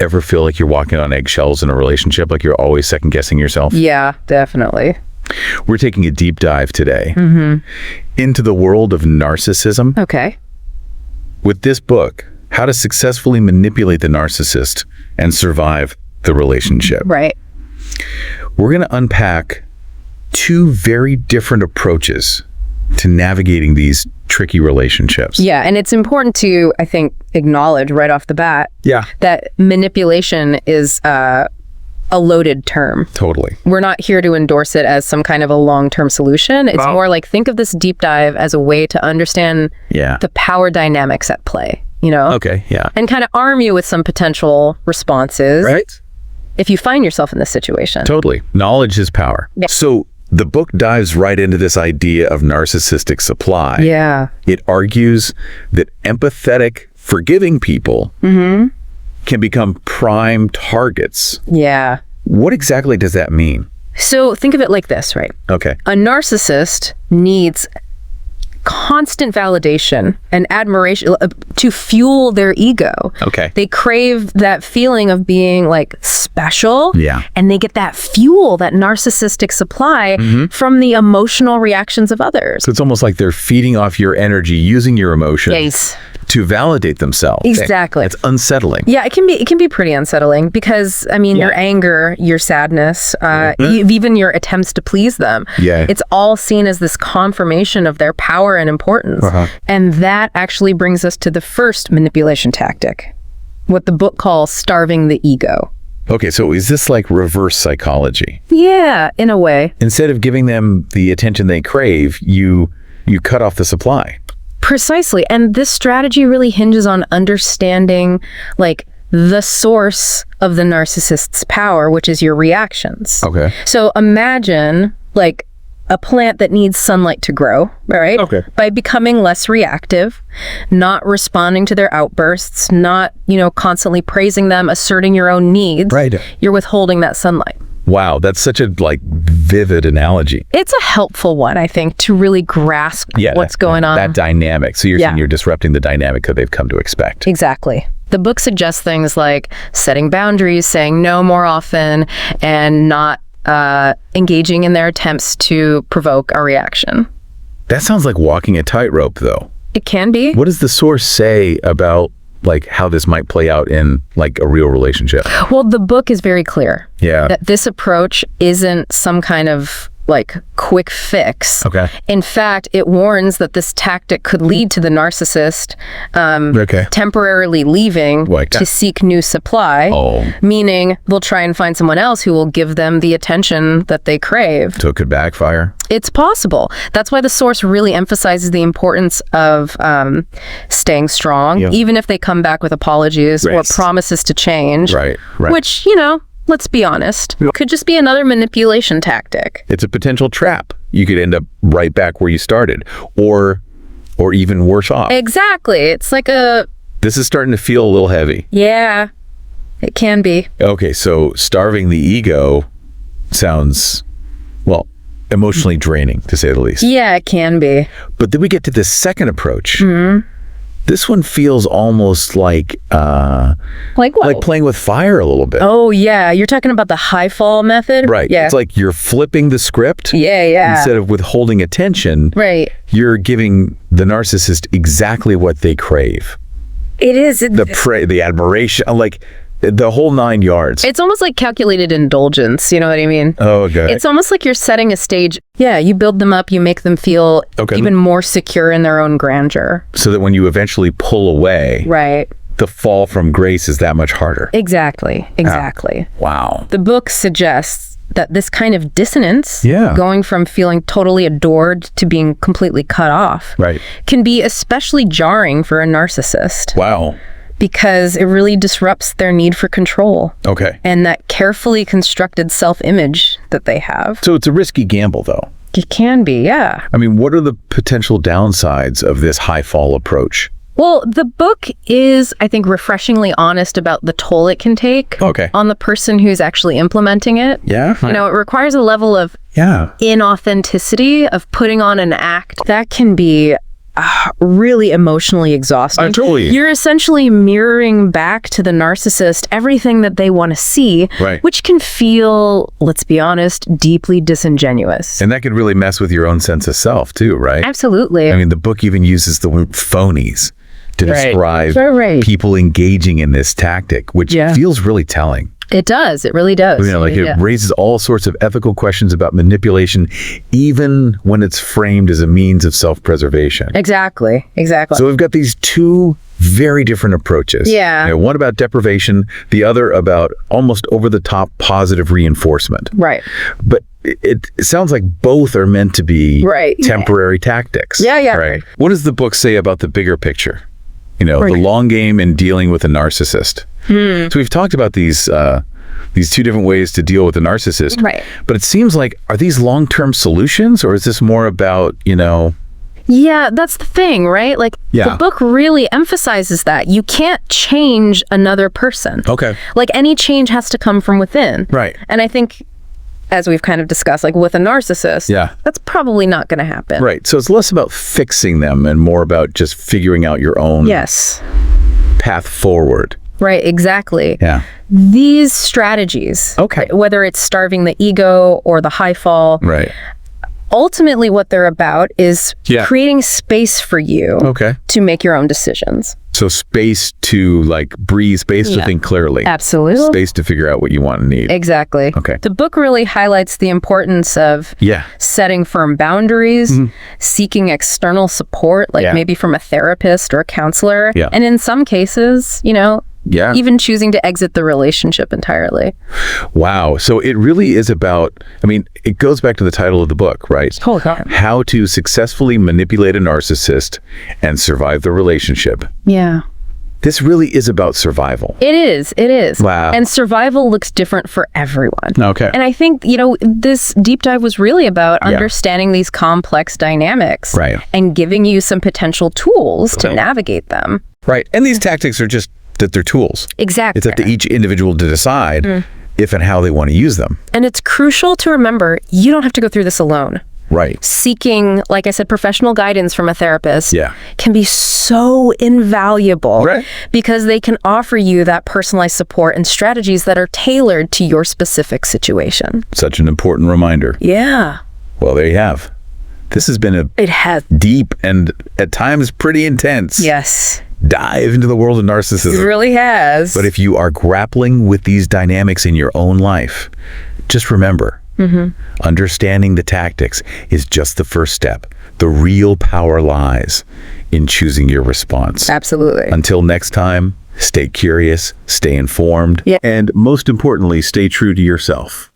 ever feel like you're walking on eggshells in a relationship, like you're always second guessing yourself? Yeah, definitely. We're taking a deep dive today into the world of narcissism. Okay. With this book, How to Successfully Manipulate the Narcissist and Survive the Relationship. Right. We're going to unpack two very different approaches to navigating these tricky relationships. Yeah, and it's important to, I think, acknowledge right off the bat that manipulation is a loaded term. Totally. We're not here to endorse it as some kind of a long-term solution. It's more like, think of this deep dive as a way to understand the power dynamics at play, you know? Okay, yeah. And kind of arm you with some potential responses. Right. If you find yourself in this situation. Totally. Knowledge is power. Yeah. So the book dives right into this idea of narcissistic supply. Yeah. It argues that empathetic, forgiving people can become prime targets. Yeah. What exactly does that mean? So think of it like this, right? Okay. A narcissist needs constant validation and admiration to fuel their ego. Okay. They crave that feeling of being like special. Yeah. And they get that fuel, that narcissistic supply from the emotional reactions of others. So it's almost like they're feeding off your energy, using your emotions to validate themselves. Exactly. It's unsettling. Yeah, it can be pretty unsettling because, I mean, your anger, your sadness, even your attempts to please them, it's all seen as this confirmation of their power and importance. And that actually brings us to the first manipulation tactic, what the book calls starving the ego. Okay, so is this like reverse psychology? Yeah, in a way. Instead of giving them the attention they crave, you cut off the supply. Precisely. And this strategy really hinges on understanding like the source of the narcissist's power, which is your reactions. Okay. So imagine like a plant that needs sunlight to grow, right? Okay. By becoming less reactive, not responding to their outbursts, not, constantly praising them, asserting your own needs. Right. You're withholding that sunlight. Wow, that's such a vivid analogy. It's a helpful one, I think, to really grasp what's going on. That dynamic. So you're saying you're disrupting the dynamic that they've come to expect. Exactly. The book suggests things like setting boundaries, saying no more often, and not engaging in their attempts to provoke a reaction. That sounds like walking a tightrope, though. It can be. What does the source say about how this might play out in a real relationship? Well, the book is very clear. Yeah. That this approach isn't some kind of quick fix. Okay. In fact, it warns that this tactic could lead to the narcissist temporarily leaving to seek new supply, meaning they'll try and find someone else who will give them the attention that they crave. So it could backfire? It's possible. That's why the source really emphasizes the importance of staying strong, even if they come back with apologies or promises to change. Right. Which, let's be honest, could just be another manipulation tactic. It's a potential trap. You could end up right back where you started, or even worse off. Exactly. It's like This is starting to feel a little heavy. Yeah, it can be. Okay, so starving the ego sounds, emotionally draining, to say the least. Yeah, it can be. But then we get to the second approach. This one feels almost like what? Like playing with fire a little bit. Oh, yeah. You're talking about the high fall method? Right. Yeah. It's like you're flipping the script. Yeah. Instead of withholding attention, you're giving the narcissist exactly what they crave. It is. The admiration, the whole 9 yards. It's almost like calculated indulgence. You know what I mean? Oh, okay. It's almost like you're setting a stage. Yeah, you build them up, you make them feel even more secure in their own grandeur. So that when you eventually pull away, the fall from grace is that much harder. Exactly. Wow. The book suggests that this kind of dissonance, going from feeling totally adored to being completely cut off, can be especially jarring for a narcissist. Wow. Because it really disrupts their need for control. Okay. And that carefully constructed self-image that they have. So it's a risky gamble, though. It can be, yeah. I mean, what are the potential downsides of this high fall approach? Well, the book is, I think, refreshingly honest about the toll it can take on the person who's actually implementing it. Yeah. It requires a level of inauthenticity, of putting on an act that can be really emotionally exhausting. Totally. You're essentially mirroring back to the narcissist everything that they want to see, which can feel, let's be honest, deeply disingenuous. And that could really mess with your own sense of self too, right? Absolutely. I mean, the book even uses the word phonies to describe people engaging in this tactic, which feels really telling. It does. It really does. You know, like it raises all sorts of ethical questions about manipulation, even when it's framed as a means of self-preservation. Exactly. Exactly. So we've got these two very different approaches. Yeah. You know, one about deprivation, the other about almost over-the-top positive reinforcement. Right. But it sounds like both are meant to be temporary tactics. Yeah. Right. What does the book say about the bigger picture? You know, the long game in dealing with a narcissist. So we've talked about these two different ways to deal with a narcissist. Right. But it seems like, are these long-term solutions, or is this more about, you know... Yeah, that's the thing, right? Like, the book really emphasizes that. You can't change another person. Okay. Like, any change has to come from within. Right. And I think, as we've kind of discussed, like with a narcissist, that's probably not going to happen. Right. So it's less about fixing them and more about just figuring out your own path forward. Right, exactly. Yeah. These strategies, whether it's starving the ego or the high fall, ultimately what they're about is creating space for you to make your own decisions. So space to like breathe, space to think clearly. Absolutely. Space to figure out what you want and need. Exactly. Okay. The book really highlights the importance of setting firm boundaries, seeking external support, like maybe from a therapist or a counselor. And in some cases, you know, even choosing to exit the relationship entirely. Wow. So it really is about, I mean, it goes back to the title of the book, right? How to successfully manipulate a narcissist and survive the relationship. Yeah. This really is about survival. It is. It is. Wow. And survival looks different for everyone. Okay. And I think, you know, this deep dive was really about understanding these complex dynamics and giving you some potential tools to navigate them. Right. And these tactics are just that they're tools. Exactly. It's up to each individual to decide if and how they want to use them. And it's crucial to remember you don't have to go through this alone. Right. Seeking, like I said, professional guidance from a therapist can be so invaluable because they can offer you that personalized support and strategies that are tailored to your specific situation. Such an important reminder. Yeah. Well, there you have. This has been a deep and at times pretty intense dive into the world of narcissism. It really has. But if you are grappling with these dynamics in your own life, just remember, understanding the tactics is just the first step. The real power lies in choosing your response. Absolutely. Until next time, stay curious, stay informed, and most importantly, stay true to yourself.